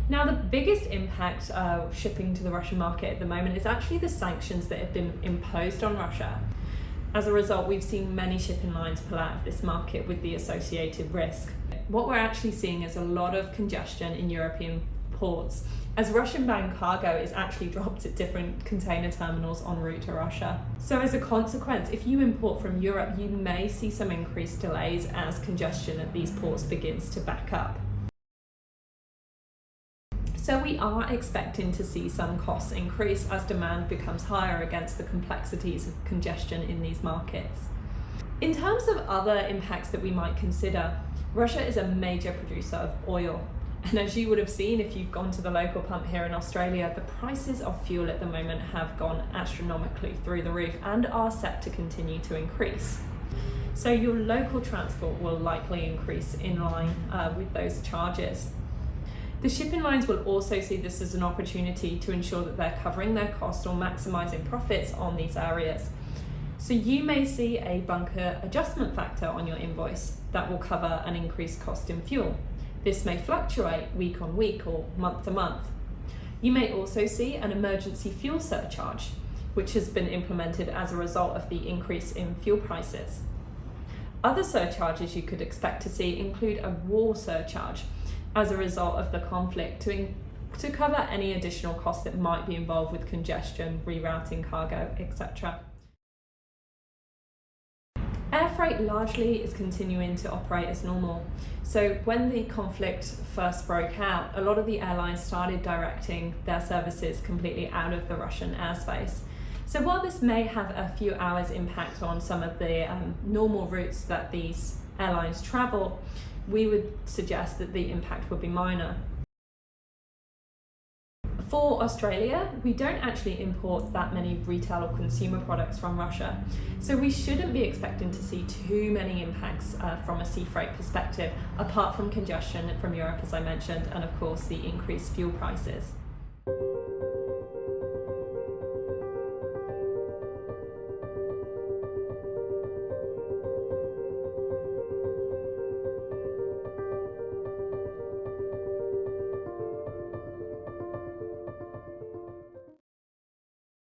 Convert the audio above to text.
Now, the biggest impact of shipping to the Russian market at the moment is actually the sanctions that have been imposed on Russia. As a result, we've seen many shipping lines pull out of this market with the associated risk. What we're actually seeing is a lot of congestion in European ports, as Russian-bound cargo is actually dropped at different container terminals en route to Russia. So as a consequence, if you import from Europe, you may see some increased delays as congestion at these ports begins to back up. So we are expecting to see some costs increase as demand becomes higher against the complexities of congestion in these markets. In terms of other impacts that we might consider, Russia is a major producer of oil. And as you would have seen if you've gone to the local pump here in Australia, the prices of fuel at the moment have gone astronomically through the roof and are set to continue to increase. So your local transport will likely increase in line with those charges. The shipping lines will also see this as an opportunity to ensure that they're covering their costs or maximising profits on these areas. So you may see a bunker adjustment factor on your invoice that will cover an increased cost in fuel. This may fluctuate week on week or month to month. You may also see an emergency fuel surcharge, which has been implemented as a result of the increase in fuel prices. Other surcharges you could expect to see include a war surcharge as a result of the conflict to cover any additional costs that might be involved with congestion, rerouting cargo, etc. Air freight largely is continuing to operate as normal. So when the conflict first broke out, a lot of the airlines started directing their services completely out of the Russian airspace. So while this may have a few hours impact on some of the normal routes that these airlines travel, we would suggest that the impact would be minor. For Australia, we don't actually import that many retail or consumer products from Russia, so we shouldn't be expecting to see too many impacts from a sea freight perspective, apart from congestion from Europe, as I mentioned, and of course the increased fuel prices.